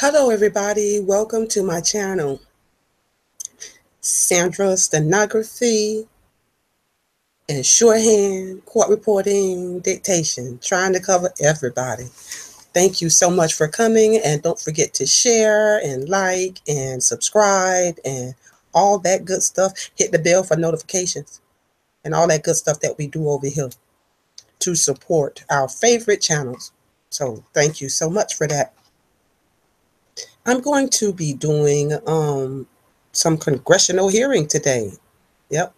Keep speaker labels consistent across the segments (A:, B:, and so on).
A: Hello everybody, welcome to my channel. Sandra's Stenography and Shorthand, Court Reporting, Dictation, trying to cover everybody. Thank you so much for coming, and don't forget to share and like and subscribe and all that good stuff. Hit the bell for notifications and all that good stuff that we do over here to support our favorite channels. So thank you so much for that. I'm going to be doing some congressional hearing today. Yep,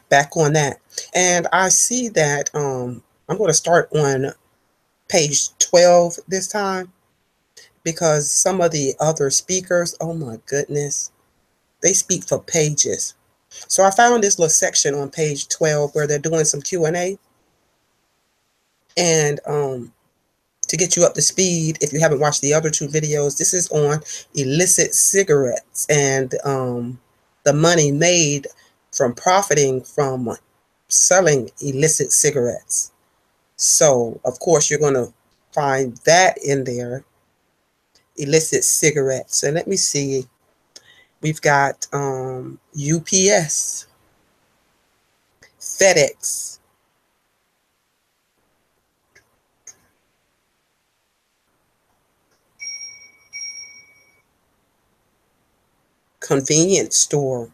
A: back on that. And I see that I'm going to start on page 12 this time because some of the other speakers, oh my goodness, they speak for pages. So I found this little section on page 12 where they're doing some Q&A. And to get you up to speed, if you haven't watched the other two videos, this is on illicit cigarettes and the money made from profiting from selling illicit cigarettes. So, of course, you're going to find that in there, illicit cigarettes. And let me see, we've got UPS, FedEx, convenience store,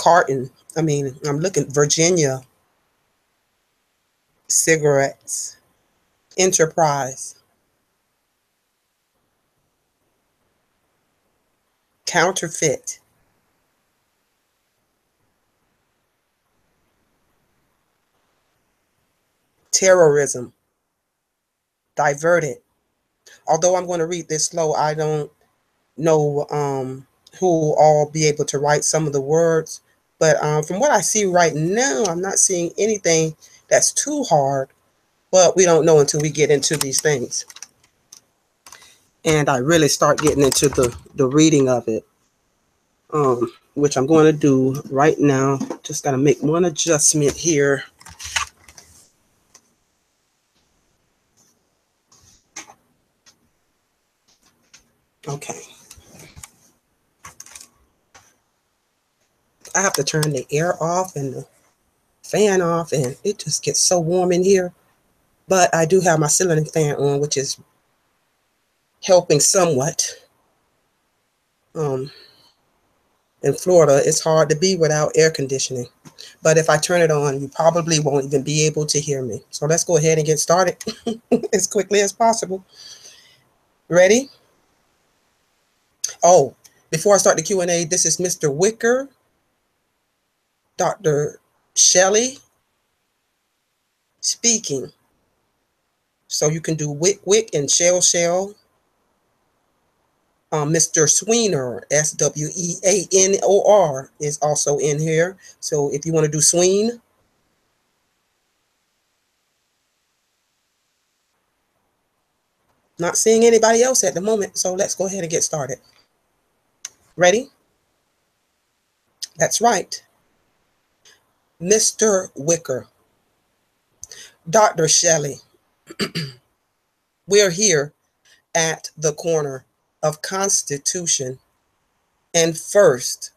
A: I'm looking, Virginia cigarettes, Enterprise, counterfeit, terrorism, diverted. Although I'm going to read this slow, I don't know who will all be able to write some of the words. But from what I see right now, I'm not seeing anything that's too hard. But we don't know until we get into these things. And I really start getting into the reading of it, which I'm going to do right now. Just got to make one adjustment here. Okay. I have to turn the air off and the fan off, and it just gets so warm in here. But I do have my ceiling fan on, which is helping somewhat. In Florida, it's hard to be without air conditioning. But if I turn it on, you probably won't even be able to hear me. So let's go ahead and get started as quickly as possible. Ready? Oh, before I start the Q&A, this is Mr. Wicker, Dr. Shelley speaking. So you can do Wick Wick and Shell Shell. Mr. Sweenor, Sweanor, is also in here. So if you want to do Sween. Not seeing anybody else at the moment, so let's go ahead and get started. Ready? That's right. Mr. Wicker, Dr. Shelley, we're here at the corner of Constitution and First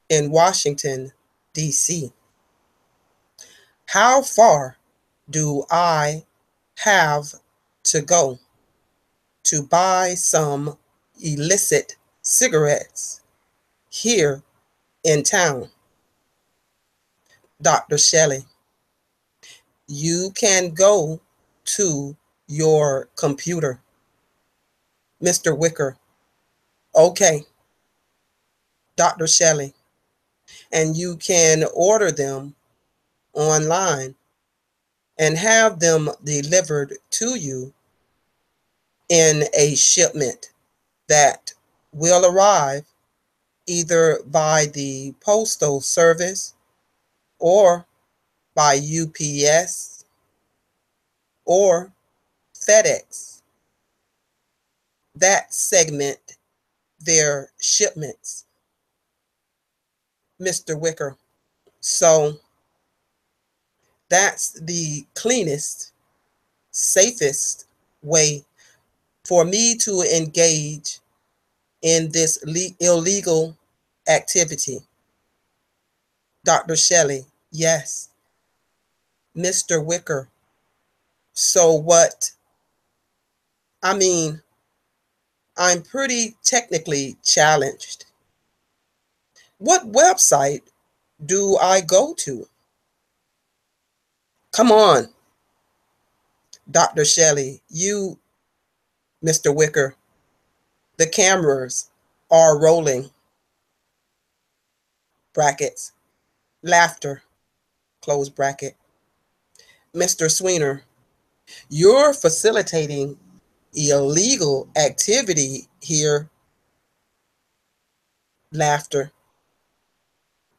A: in Washington, D.C. How far do I have to go to buy some illicit cigarettes here in town? Dr. Shelley, you can go to your computer. Mr. Wicker, okay. Dr. Shelley, and you can order them online and have them delivered to you in a shipment that will arrive either by the postal service or by UPS or FedEx. That segment their shipments. Mr. Wicker. So that's the cleanest, safest way for me to engage in this illegal activity. Dr. Shelley, yes. Mr. Wicker. So what? I mean, I'm pretty technically challenged. What website do I go to? Come on, Dr. Shelley, you, Mr. Wicker. The cameras are rolling. Brackets. Laughter. Close bracket. Mr. Sweener, you're facilitating illegal activity here. Laughter.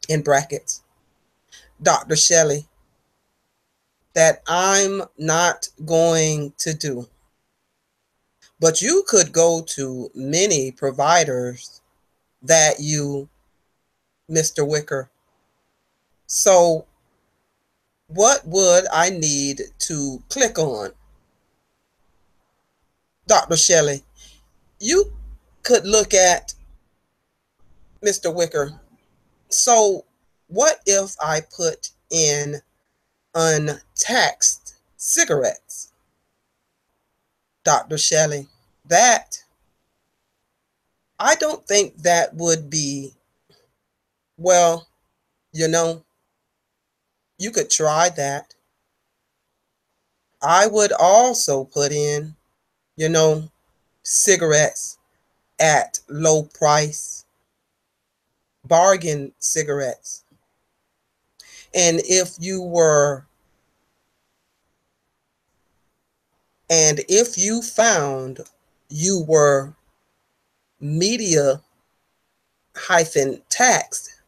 A: In brackets. Dr. Shelley, that I'm not going to do. But you could go to many providers that you, Mr. Wicker. So what would I need to click on? Dr. Shelley, you could look at Mr. Wicker. So what if I put in untaxed cigarettes? Dr. Shelley, that, I don't think that would be, well, you know, you could try that. I would also put in, you know, cigarettes at low price, bargain cigarettes. And if you were, and if you found you were media hyphen taxed,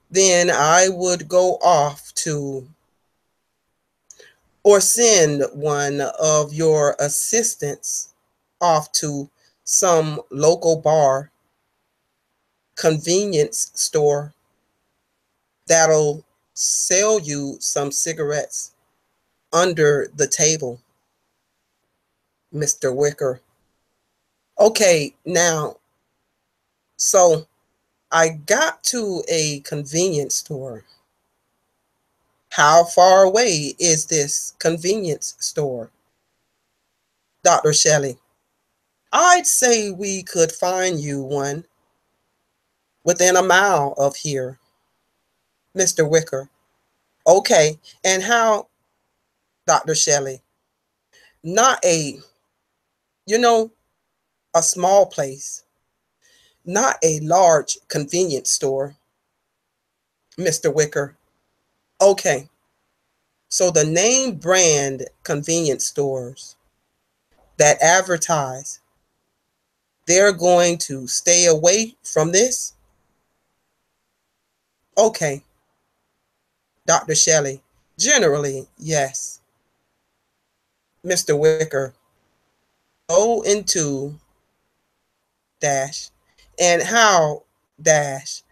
A: then I would go off to, or send one of your assistants off to some local bar, convenience store that'll sell you some cigarettes under the table, Mr. Wicker. Okay, now, so I got to a convenience store. How far away is this convenience store? Dr. Shelley, I'd say we could find you one within a mile of here, Mr. Wicker. Okay, and how, Dr. Shelley? Not a, you know, a small place, not a large convenience store, Mr. Wicker. Okay, so the name brand convenience stores that advertise, they're going to stay away from this? Okay, Dr. Shelley, generally, yes. Mr. Wicker, go into dash, and how dash,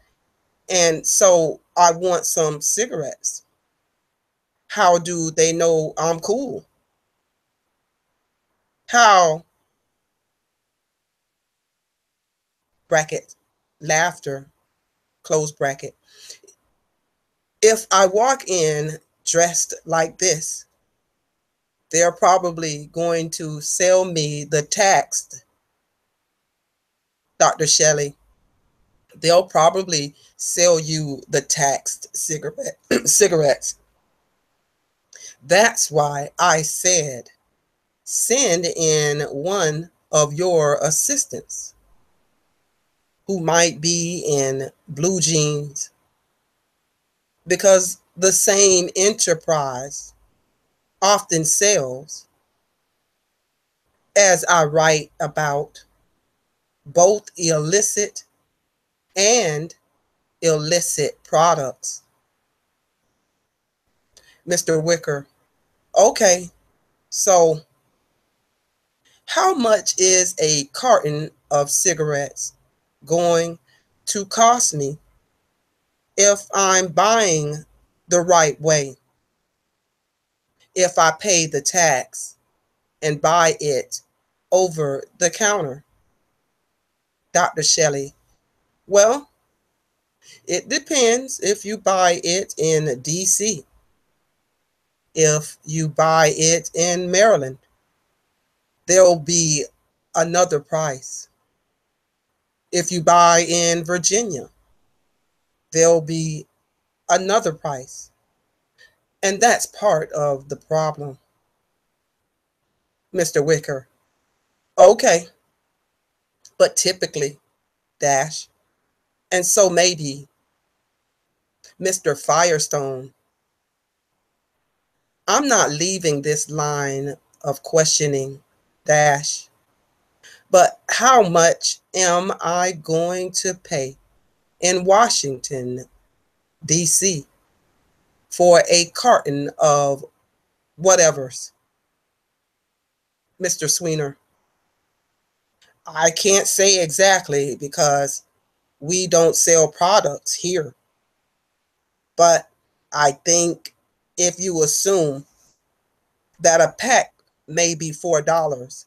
A: and so I want some cigarettes. How do they know I'm cool? How, bracket, laughter, close bracket. If I walk in dressed like this, they're probably going to sell me the taxed, Dr. Shelley. They'll probably sell you the taxed cigarettes. That's why I said, send in one of your assistants who might be in blue jeans, because the same enterprise often sells, as I write about, both illicit and illicit products. Mr. Wicker, okay, so how much is a carton of cigarettes going to cost me? if I'm buying the right way, if I pay the tax and buy it over the counter? Dr. Shelley: well, it depends if you buy it in DC. If you buy it in Maryland, there'll be another price. If you buy in Virginia, there'll be another price. And that's part of the problem. Mr. Wicker: okay, but typically, dash. And so maybe. Mr. Firestone: I'm not leaving this line of questioning, dash. But how much am I going to pay in Washington, D.C. for a carton of whatevers? Mr. Sweener: I can't say exactly because we don't sell products here. But I think if you assume that a pack may be $4,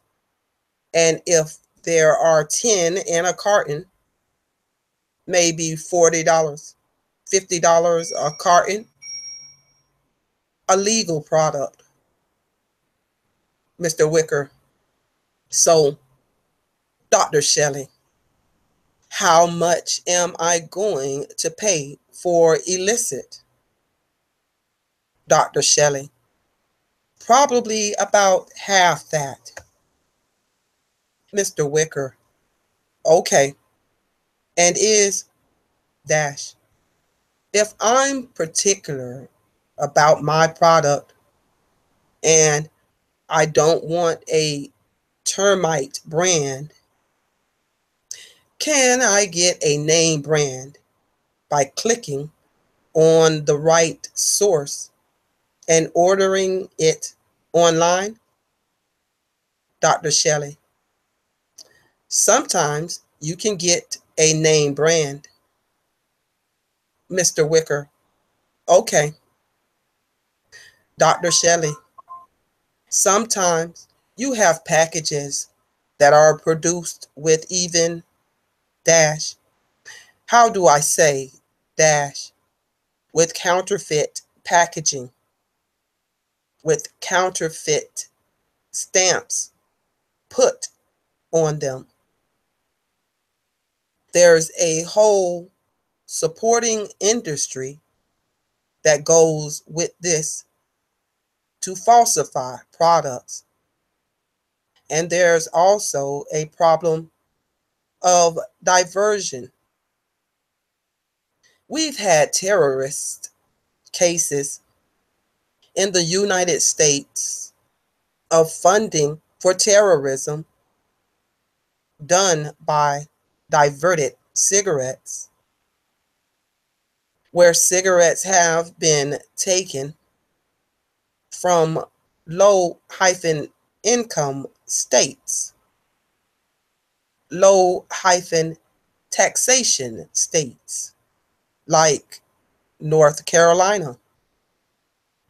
A: and if there are 10 in a carton, maybe $40, $50 a carton, a legal product. Mr. Wicker: so, Dr. Shelley, how much am I going to pay for illicit? Dr. Shelley: probably about half that. Mr. Wicker: okay. And is dash. If I'm particular about my product and I don't want a termite brand, can I get a name brand by clicking on the right source and ordering it online? Dr. Shelley: sometimes you can get a name brand. Mr. Wicker: okay. Dr. Shelley: sometimes you have packages that are produced with even dash. How do I say dash? With counterfeit packaging, with counterfeit stamps put on them. There's a whole supporting industry that goes with this to falsify products. And there's also a problem of diversion. We've had terrorist cases in the United States of funding for terrorism done by diverted cigarettes, where cigarettes have been taken from low-income states, low-taxation states like North Carolina,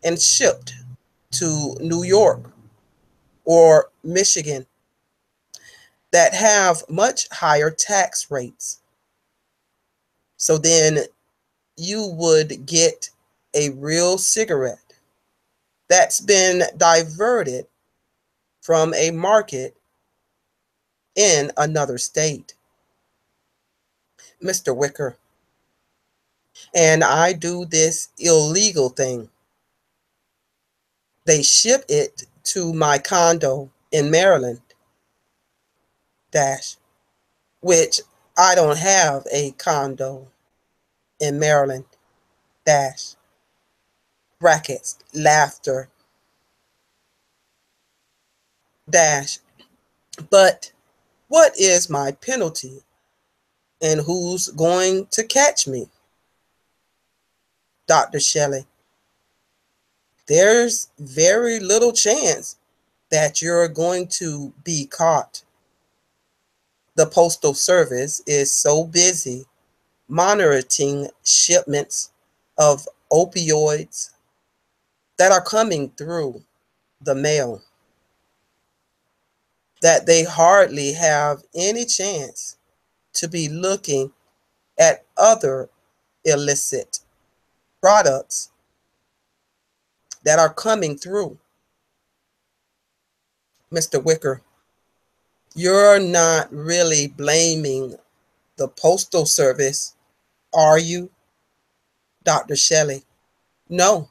A: and shipped to New York or Michigan that have much higher tax rates. So then you would get a real cigarette that's been diverted from a market in another state. Mr. Wicker: and I do this illegal thing. They ship it to my condo in Maryland, dash, which I don't have a condo in Maryland, dash, brackets, laughter, dash. But what is my penalty and who's going to catch me? Dr. Shelley: there's very little chance that you're going to be caught. The Postal Service is so busy monitoring shipments of opioids that are coming through the mail, that they hardly have any chance to be looking at other illicit products that are coming through. Mr. Wicker, you're not really blaming the Postal Service, are you, Dr. Shelley? No,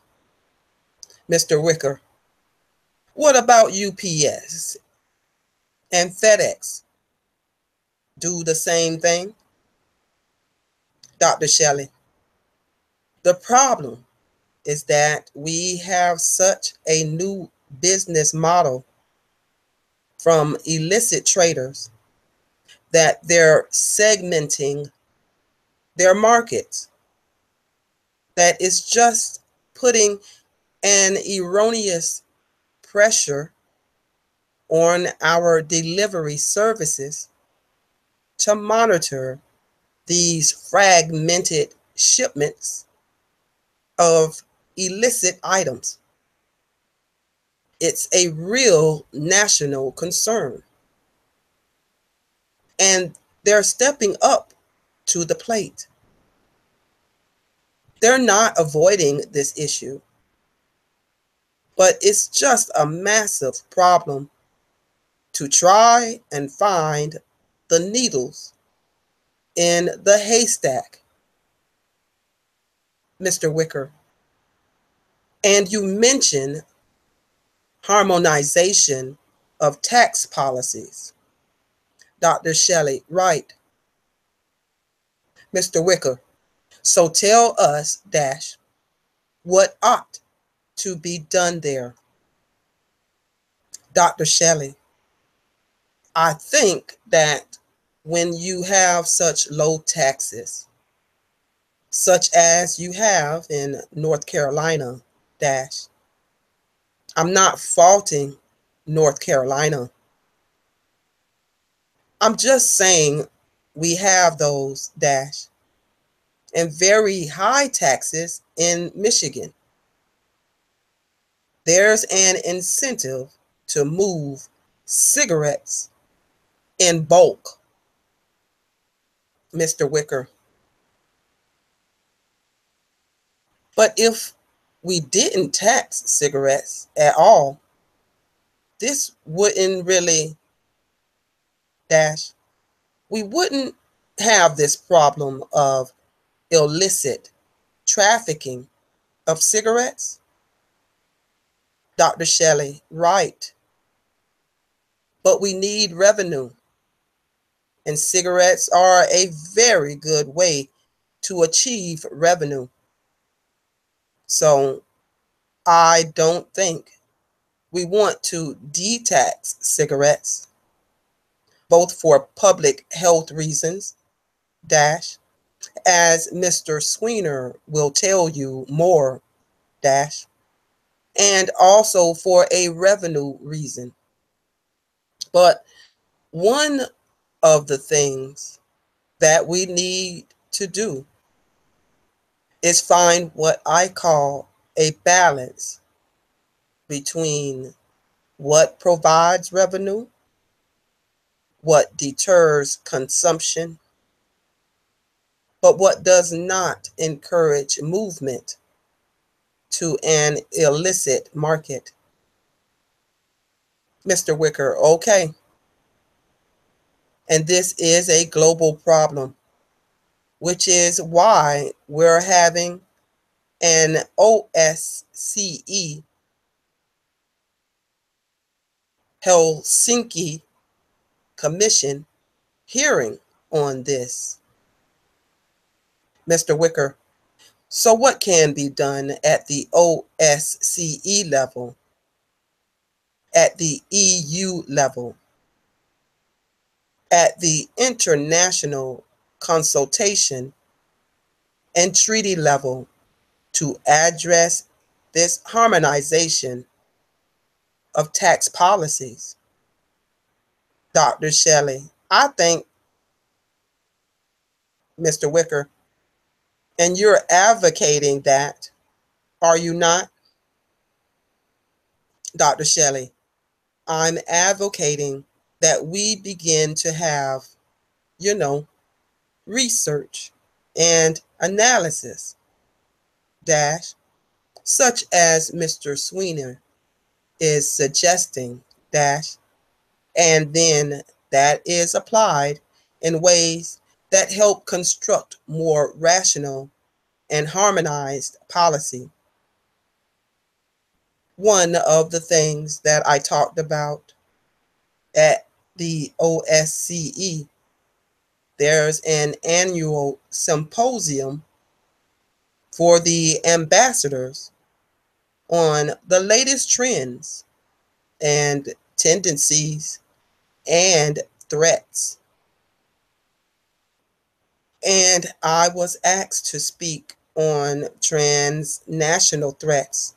A: Mr. Wicker. What about UPS and FedEx? Do the same thing? Dr. Shelley, the problem is that we have such a new business model from illicit traders that they're segmenting their markets. That is just putting an erroneous pressure on our delivery services to monitor these fragmented shipments of illicit items. It's a real national concern. And they're stepping up to the plate. They're not avoiding this issue, but it's just a massive problem to try and find the needles in the haystack, Mr. Wicker. And you mentioned harmonization of tax policies. Dr. Shelley, right. Mr. Wicker, so tell us, what ought to be done there? Dr. Shelley, I think that when you have such low taxes, such as you have in North Carolina, I'm not faulting North Carolina. I'm just saying we have those and very high taxes in Michigan. There's an incentive to move cigarettes in bulk, Mr. Wicker. But if we didn't tax cigarettes at all, this wouldn't really we wouldn't have this problem of illicit trafficking of cigarettes. Dr. Shelley, right. But we need revenue. And cigarettes are a very good way to achieve revenue. So I don't think we want to de-tax cigarettes, both for public health reasons, as Mr. Sweener will tell you more, and also for a revenue reason. But one of the things that we need to do is find what I call a balance between what provides revenue, what deters consumption, but what does not encourage movement to an illicit market. Mr. Wicker, okay. And this is a global problem, which is why we're having an OSCE Helsinki Commission hearing on this. Mr. Wicker, so what can be done at the OSCE level, at the EU level, at the international consultation and treaty level to address this harmonization of tax policies? Dr. Shelley, I think, Mr. Wicker, And you're advocating that, are you not, Dr. Shelley? I'm advocating that we begin to have, you know, research and analysis, dash, such as Mr. Sweeney is suggesting, dash, and then that is applied in ways that help construct more rational and harmonized policy. One of the things that I talked about at the OSCE, there's an annual symposium for the ambassadors on the latest trends and tendencies and threats. And I was asked to speak on transnational threats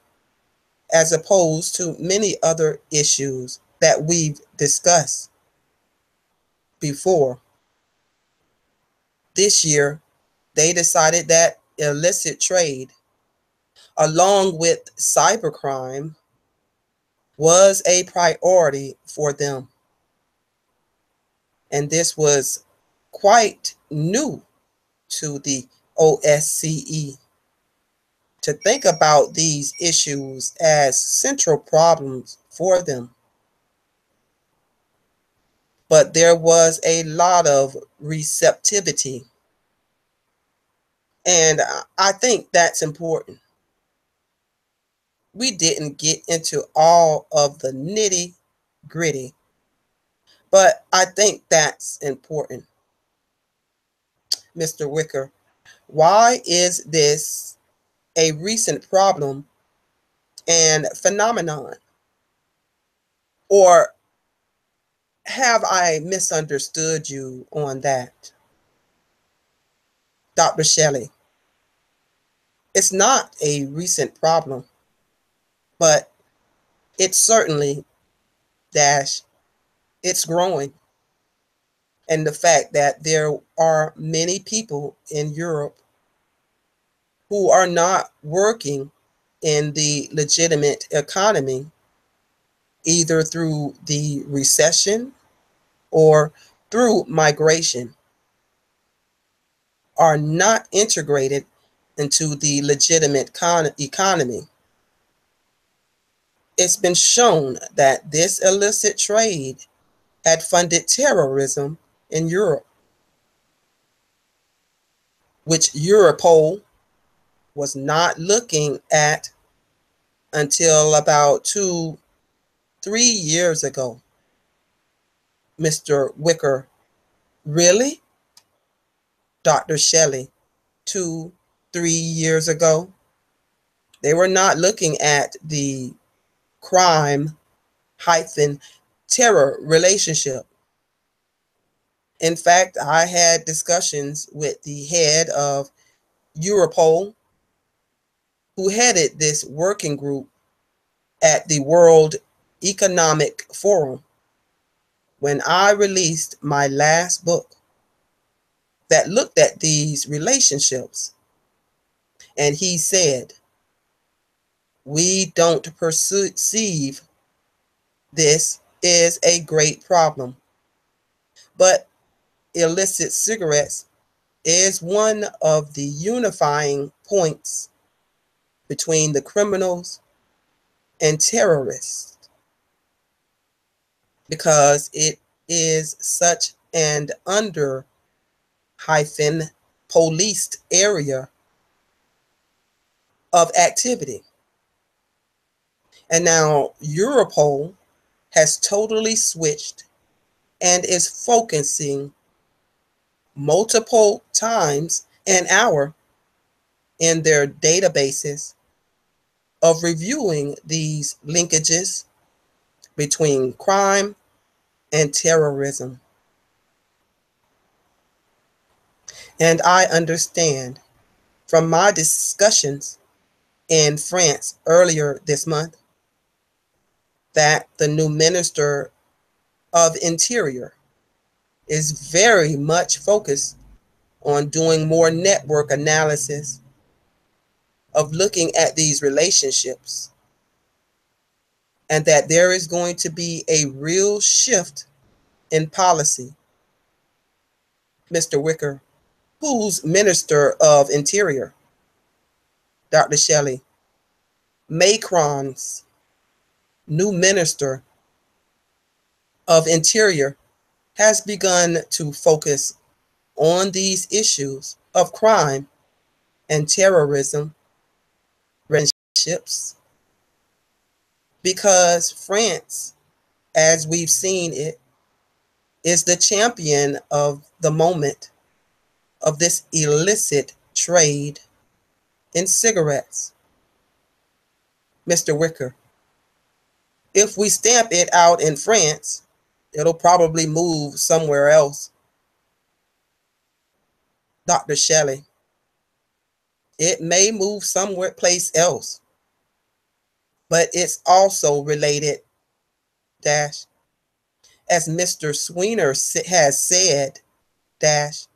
A: as opposed to many other issues that we've discussed before. This year, they decided that illicit trade, along with cybercrime, was a priority for them. And this was quite new to the OSCE to think about these issues as central problems for them. But there was a lot of receptivity. And I think that's important. We didn't get into all of the nitty gritty, but I think that's important. Mr. Wicker, why is this a recent problem and phenomenon? Or have I misunderstood you on that? Dr. Shelley, it's not a recent problem, but it's certainly, dash, it's growing. And the fact that there are many people in Europe who are not working in the legitimate economy, either through the recession or through migration, are not integrated into the legitimate economy. It's been shown that this illicit trade had funded terrorism in Europe, which Europol was not looking at until about 2-3 years ago. Mr. Wicker, really? Dr. Shelley, 2-3 years ago? They were not looking at the crime-terror relationship. In fact, I had discussions with the head of Europol, who headed this working group at the World Economic Forum when I released my last book that looked at these relationships. And he said, we don't perceive this is a great problem, but illicit cigarettes is one of the unifying points between the criminals and terrorists, because it is such an policed area of activity. And now Europol has totally switched and is focusing multiple times an hour in their databases of reviewing these linkages between crime and terrorism. And I understand from my discussions in France earlier this month that the new Minister of Interior is very much focused on doing more network analysis of looking at these relationships, and that there is going to be a real shift in policy. Mr. Wicker, who's Minister of Interior, Dr. Shelley, Macron's new Minister of Interior, has begun to focus on these issues of crime and terrorism relationships, because France, as we've seen it, is the champion of the moment of this illicit trade in cigarettes. Mr. Wicker, if we stamp it out in France, it'll probably move somewhere else. Dr. Shelley, it may move somewhere place else, but it's also related, dash, as Mr. Sweener has said, dash,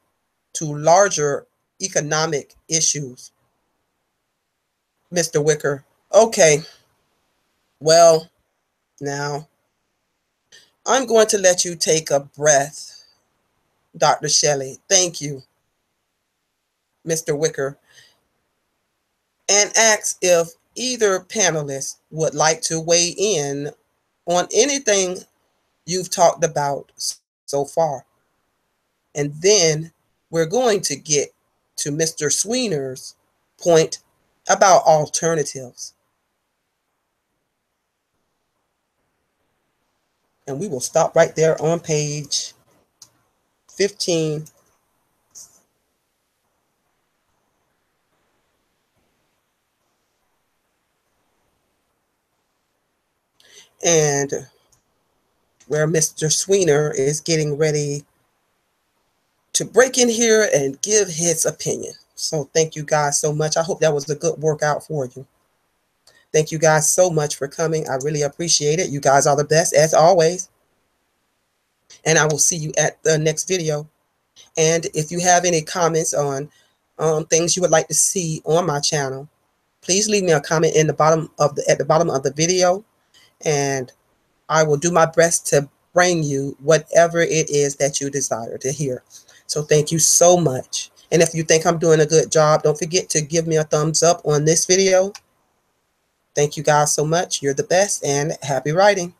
A: to larger economic issues. Mr. Wicker, okay, well, now I'm going to let you take a breath, Dr. Shelley. Thank you, Mr. Wicker, and ask if either panelist would like to weigh in on anything you've talked about so far. And then we're going to get to Mr. Sweener's point about alternatives. And we will stop right there on page 15. And where Mr. Sweener is getting ready to break in here and give his opinion. So thank you guys so much. I hope that was a good workout for you. Thank you guys so much for coming. I really appreciate it. You guys are the best as always. And I will see you at the next video. And if you have any comments on things you would like to see on my channel, please leave me a comment in the bottom of at the bottom of the video, and I will do my best to bring you whatever it is that you desire to hear. So thank you so much. And if you think I'm doing a good job, don't forget to give me a thumbs up on this video. Thank you guys so much. You're the best, and happy writing.